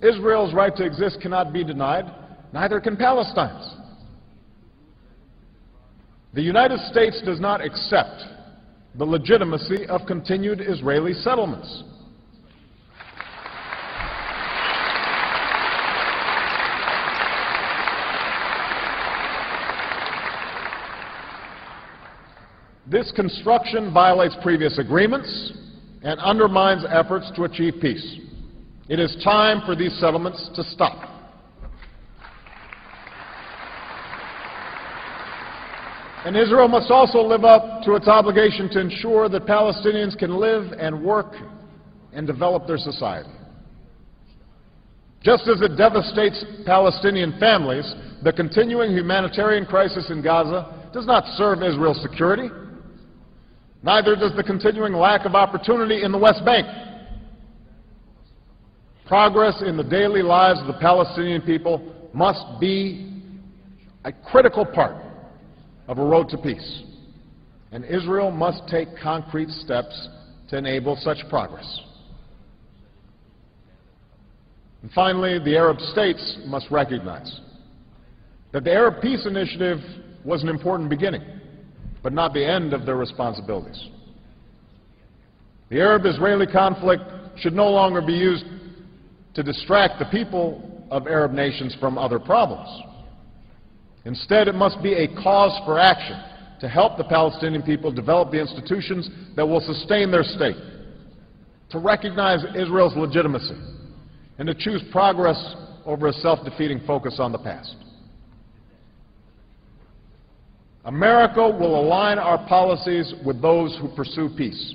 Israel's right to exist cannot be denied, neither can Palestine's. The United States does not accept the legitimacy of continued Israeli settlements. This construction violates previous agreements and undermines efforts to achieve peace. It is time for these settlements to stop. And Israel must also live up to its obligation to ensure that Palestinians can live and work and develop their society. Just as it devastates Palestinian families, the continuing humanitarian crisis in Gaza does not serve Israel's security. Neither does the continuing lack of opportunity in the West Bank. Progress in the daily lives of the Palestinian people must be a critical part of a road to peace, and Israel must take concrete steps to enable such progress. And finally, the Arab states must recognize that the Arab Peace Initiative was an important beginning, but not the end of their responsibilities. The Arab-Israeli conflict should no longer be used to distract the people of Arab nations from other problems. Instead, it must be a cause for action to help the Palestinian people develop the institutions that will sustain their state, to recognize Israel's legitimacy, and to choose progress over a self-defeating focus on the past. America will align our policies with those who pursue peace.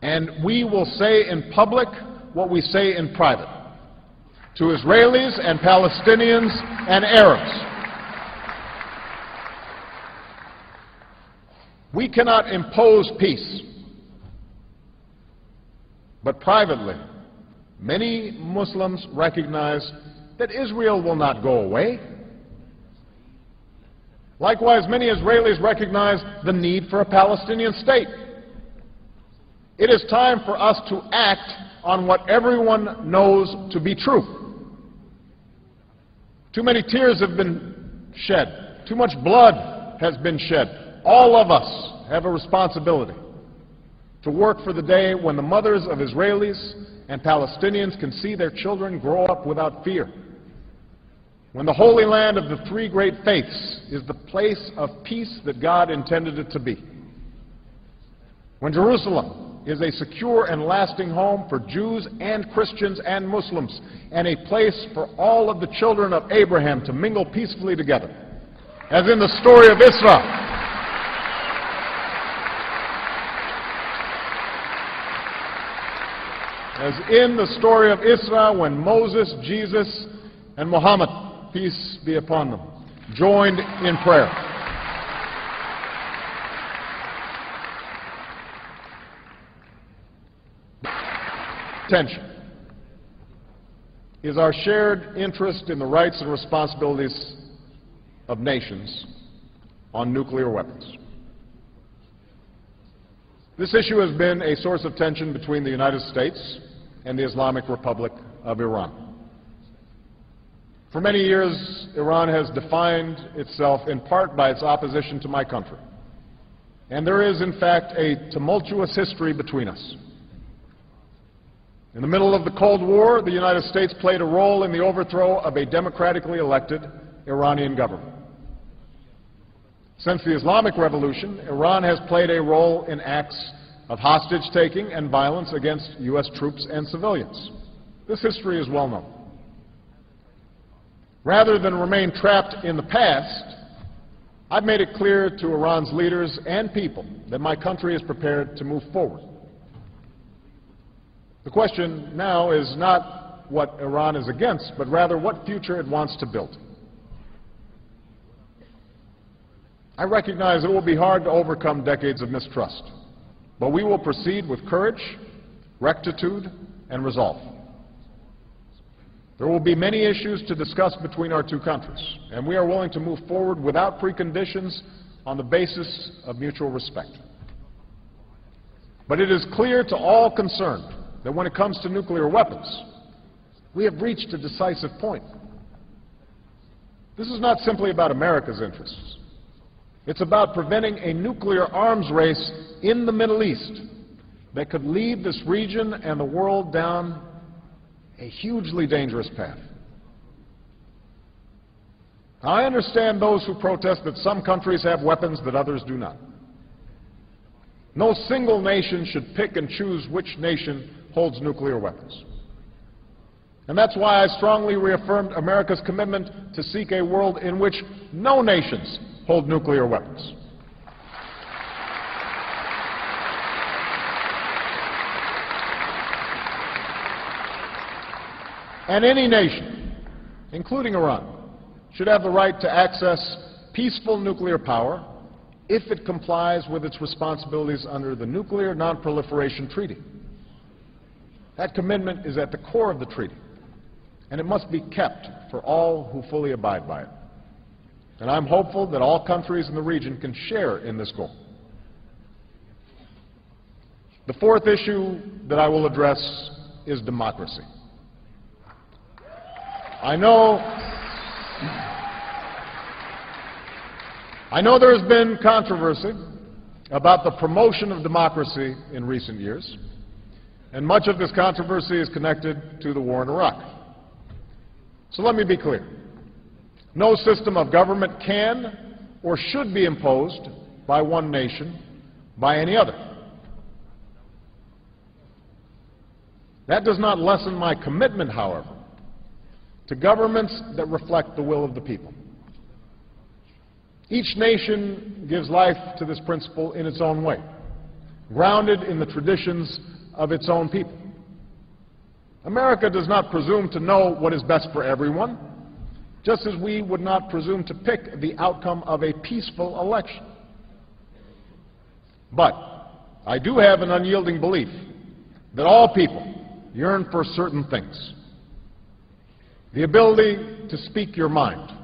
And we will say in public what we say in private to Israelis and Palestinians and Arabs. We cannot impose peace, but privately, many Muslims recognize that Israel will not go away. Likewise, many Israelis recognize the need for a Palestinian state. It is time for us to act on what everyone knows to be true. Too many tears have been shed. Too much blood has been shed. All of us have a responsibility to work for the day when the mothers of Israelis and Palestinians can see their children grow up without fear. When the Holy Land of the three great faiths is the place of peace that God intended it to be. When Jerusalem is a secure and lasting home for Jews and Christians and Muslims, and a place for all of the children of Abraham to mingle peacefully together, as in the story of Israel. As in the story of Israel, when Moses, Jesus, and Muhammad, peace be upon them, joined in prayer. Attention is our shared interest in the rights and responsibilities of nations on nuclear weapons. This issue has been a source of tension between the United States and the Islamic Republic of Iran. For many years, Iran has defined itself in part by its opposition to my country. And there is, in fact, a tumultuous history between us. In the middle of the Cold War, the United States played a role in the overthrow of a democratically elected Iranian government. Since the Islamic Revolution, Iran has played a role in acts of hostage-taking and violence against U.S. troops and civilians. This history is well known. Rather than remain trapped in the past, I've made it clear to Iran's leaders and people that my country is prepared to move forward. The question now is not what Iran is against, but rather what future it wants to build. I recognize it will be hard to overcome decades of mistrust, but we will proceed with courage, rectitude, and resolve. There will be many issues to discuss between our two countries, and we are willing to move forward without preconditions on the basis of mutual respect. But it is clear to all concerned that when it comes to nuclear weapons, We have reached a decisive point. This is not simply about America's interests. It's about preventing a nuclear arms race in the Middle East that could lead this region and the world down a hugely dangerous path. I understand those who protest that some countries have weapons that others do not. No single nation should pick and choose which nation holds nuclear weapons. And that's why I strongly reaffirmed America's commitment to seek a world in which no nations hold nuclear weapons. And any nation, including Iran, should have the right to access peaceful nuclear power if it complies with its responsibilities under the Nuclear Non-Proliferation Treaty. That commitment is at the core of the treaty, and it must be kept for all who fully abide by it. And I'm hopeful that all countries in the region can share in this goal. The fourth issue that I will address is democracy. I know there has been controversy about the promotion of democracy in recent years, and much of this controversy is connected to the war in Iraq. So let me be clear. No system of government can or should be imposed by one nation by any other. That does not lessen my commitment, however, to governments that reflect the will of the people. Each nation gives life to this principle in its own way, grounded in the traditions of its own people. America does not presume to know what is best for everyone, just as we would not presume to pick the outcome of a peaceful election. But I do have an unyielding belief that all people yearn for certain things: the ability to speak your mind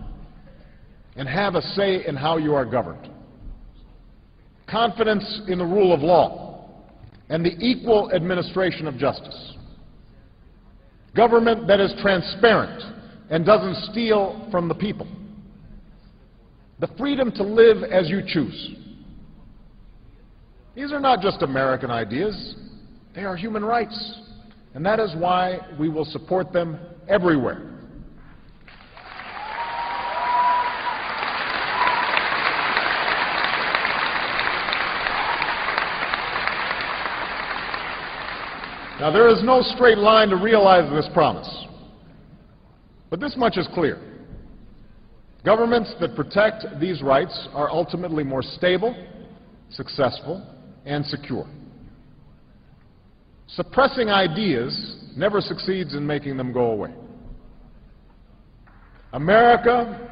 and have a say in how you are governed, confidence in the rule of law and the equal administration of justice, government that is transparent and doesn't steal from the people, the freedom to live as you choose. These are not just American ideas, they are human rights, and that is why we will support them everywhere. Now, there is no straight line to realize this promise, but this much is clear. Governments that protect these rights are ultimately more stable, successful, and secure. Suppressing ideas never succeeds in making them go away. America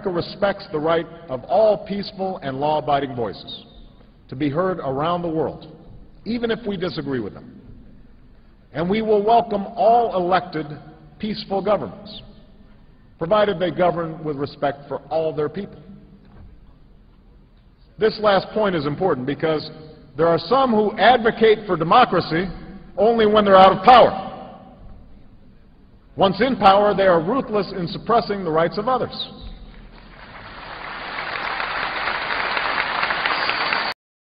respects the right of all peaceful and law-abiding voices to be heard around the world, even if we disagree with them. And we will welcome all elected, peaceful governments, provided they govern with respect for all their people. This last point is important because there are some who advocate for democracy only when they're out of power. Once in power, they are ruthless in suppressing the rights of others.